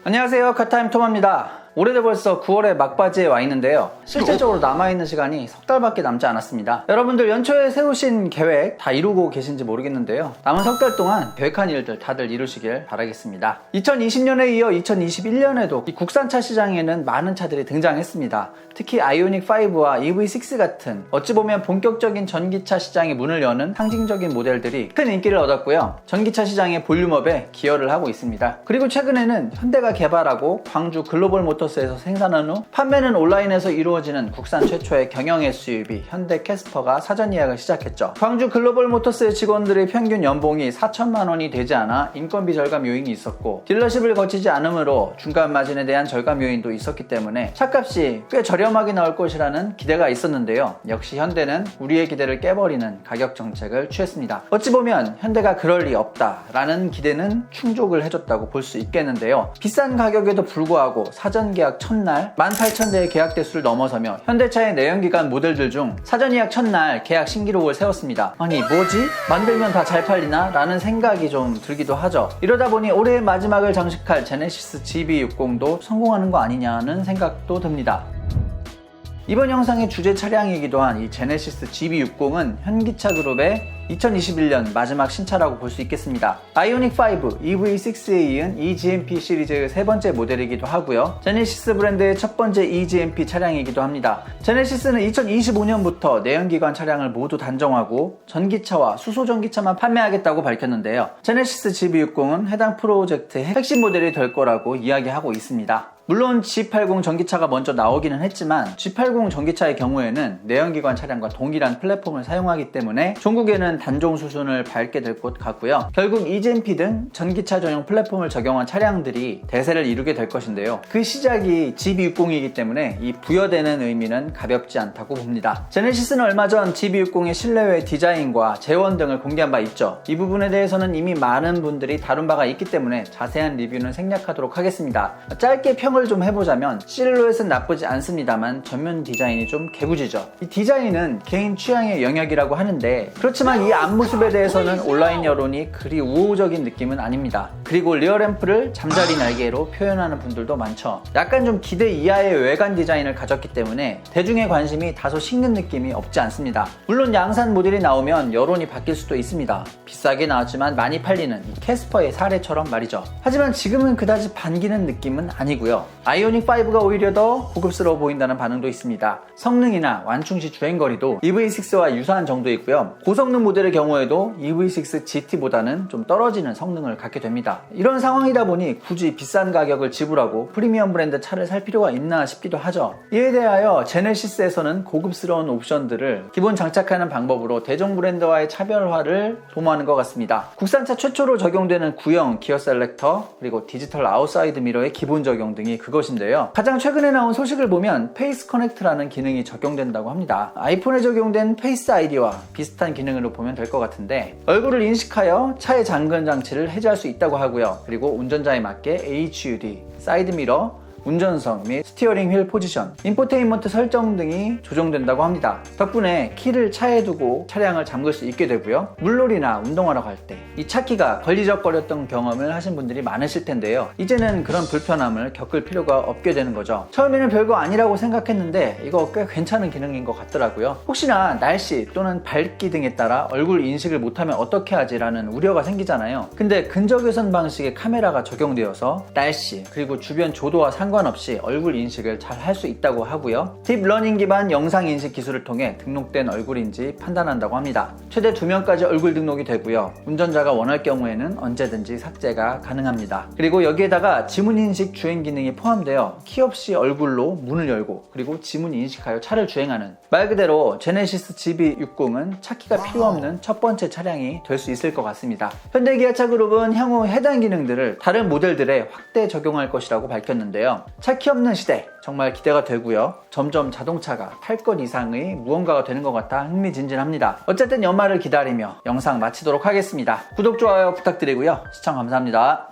안녕하세요, 카타임 토마입니다. 올해도 벌써 9월의 막바지에 와 있는데요. 실질적으로 남아있는 시간이 석 달밖에 남지 않았습니다. 여러분들 연초에 세우신 계획 다 이루고 계신지 모르겠는데요. 남은 석 달 동안 계획한 일들 다들 이루시길 바라겠습니다. 2020년에 이어 2021년에도 이 국산차 시장에는 많은 차들이 등장했습니다. 특히 아이오닉5와 EV6 같은 어찌 보면 본격적인 전기차 시장의 문을 여는 상징적인 모델들이 큰 인기를 얻었고요. 전기차 시장의 볼륨업에 기여를 하고 있습니다. 그리고 최근에는 현대가 개발하고 광주 글로벌 모터스에서 생산한 후 판매는 온라인에서 이루어지는 국산 최초의 경영 SUV 현대 캐스퍼가 사전 예약을 시작했죠. 광주 글로벌 모터스의 직원들의 평균 연봉이 4천만 원이 되지 않아 인건비 절감 요인이 있었고, 딜러십을 거치지 않으므로 중간 마진에 대한 절감 요인도 있었기 때문에 차값이 꽤 저렴하게 나올 것이라는 기대가 있었는데요. 역시 현대는 우리의 기대를 깨버리는 가격 정책을 취했습니다. 어찌 보면 현대가 그럴 리 없다라는 기대는 충족을 해줬다고 볼 수 있겠는데요. 비싼 가격에도 불구하고 사전 계약 첫날 18,000대의 계약 대수를 넘어서며 현대차의 내연기관 모델들 중 사전 예약 첫날 계약 신기록을 세웠습니다. 아니 뭐지? 만들면 다 잘 팔리나? 라는 생각이 좀 들기도 하죠. 이러다 보니 올해의 마지막을 장식할 제네시스 GV60도 성공하는 거 아니냐는 생각도 듭니다. 이번 영상의 주제 차량이기도 한 이 제네시스 GV60은 현기차 그룹의 2021년 마지막 신차라고 볼 수 있겠습니다. 아이오닉5, EV6에 이은 eGMP 시리즈의 세 번째 모델이기도 하고요. 제네시스 브랜드의 첫 번째 eGMP 차량이기도 합니다. 제네시스는 2025년부터 내연기관 차량을 모두 단종하고 전기차와 수소전기차만 판매하겠다고 밝혔는데요. 제네시스 GV60은 해당 프로젝트의 핵심 모델이 될 거라고 이야기하고 있습니다. 물론 G80 전기차가 먼저 나오기는 했지만 G80 전기차의 경우에는 내연기관 차량과 동일한 플랫폼을 사용하기 때문에 종국에는 단종 수순을 밟게 될 것 같고요. 결국 eGMP 등 전기차 전용 플랫폼을 적용한 차량들이 대세를 이루게 될 것인데요. 그 시작이 GV60이기 때문에 이 부여되는 의미는 가볍지 않다고 봅니다. 제네시스는 얼마 전 GV60의 실내외 디자인과 재원 등을 공개한 바 있죠. 이 부분에 대해서는 이미 많은 분들이 다룬 바가 있기 때문에 자세한 리뷰는 생략하도록 하겠습니다. 짧게 평을 좀 해보자면 실루엣은 나쁘지 않습니다만 전면 디자인이 좀 개구지죠. 이 디자인은 개인 취향의 영역이라고 하는데, 그렇지만 이 앞모습에 대해서는 온라인 여론이 그리 우호적인 느낌은 아닙니다. 그리고 리어램프를 잠자리 날개로 표현하는 분들도 많죠. 약간 좀 기대 이하의 외관 디자인을 가졌기 때문에 대중의 관심이 다소 식는 느낌이 없지 않습니다. 물론 양산 모델이 나오면 여론이 바뀔 수도 있습니다. 비싸게 나왔지만 많이 팔리는 이 캐스퍼의 사례처럼 말이죠. 하지만 지금은 그다지 반기는 느낌은 아니고요. 아이오닉5가 오히려 더 고급스러워 보인다는 반응도 있습니다. 성능이나 완충시 주행거리도 EV6와 유사한 정도이고요. 고성능 모델의 경우에도 EV6 GT보다는 좀 떨어지는 성능을 갖게 됩니다. 이런 상황이다 보니 굳이 비싼 가격을 지불하고 프리미엄 브랜드 차를 살 필요가 있나 싶기도 하죠. 이에 대하여 제네시스에서는 고급스러운 옵션들을 기본 장착하는 방법으로 대중 브랜드와의 차별화를 도모하는 것 같습니다. 국산차 최초로 적용되는 구형 기어 셀렉터, 그리고 디지털 아웃사이드 미러의 기본 적용 등이 그것인데요. 가장 최근에 나온 소식을 보면 페이스 커넥트라는 기능이 적용된다고 합니다. 아이폰에 적용된 페이스 아이디와 비슷한 기능으로 보면 될 것 같은데, 얼굴을 인식하여 차의 잠금 장치를 해제할 수 있다고 하고요. 그리고 운전자에 맞게 HUD, 사이드 미러, 운전석 및 스티어링 휠 포지션, 인포테인먼트 설정 등이 조정된다고 합니다. 덕분에 키를 차에 두고 차량을 잠글 수 있게 되고요. 물놀이나 운동하러 갈 때 이 차키가 걸리적거렸던 경험을 하신 분들이 많으실 텐데요. 이제는 그런 불편함을 겪을 필요가 없게 되는 거죠. 처음에는 별거 아니라고 생각했는데 이거 꽤 괜찮은 기능인 것 같더라고요. 혹시나 날씨 또는 밝기 등에 따라 얼굴 인식을 못하면 어떻게 하지? 라는 우려가 생기잖아요. 근데 근접유선 방식의 카메라가 적용되어서 날씨 그리고 주변 조도와 상관없이 얼굴 인식을 잘 할 수 있다고 하고요. 딥러닝 기반 영상 인식 기술을 통해 등록된 얼굴인지 판단한다고 합니다. 최대 2명까지 얼굴 등록이 되고요. 운전자가 원할 경우에는 언제든지 삭제가 가능합니다. 그리고 여기에다가 지문 인식 주행 기능이 포함되어 키 없이 얼굴로 문을 열고 그리고 지문 인식하여 차를 주행하는, 말 그대로 제네시스 GV60은 차키가 필요 없는 첫 번째 차량이 될 수 있을 것 같습니다. 현대기아차 그룹은 향후 해당 기능들을 다른 모델들에 확대 적용할 것이라고 밝혔는데요. 차키 없는 시대 정말 기대가 되고요. 점점 자동차가 탈 것 이상의 무언가가 되는 것 같아 흥미진진합니다. 어쨌든 연말을 기다리며 영상 마치도록 하겠습니다. 구독, 좋아요 부탁드리고요. 시청 감사합니다.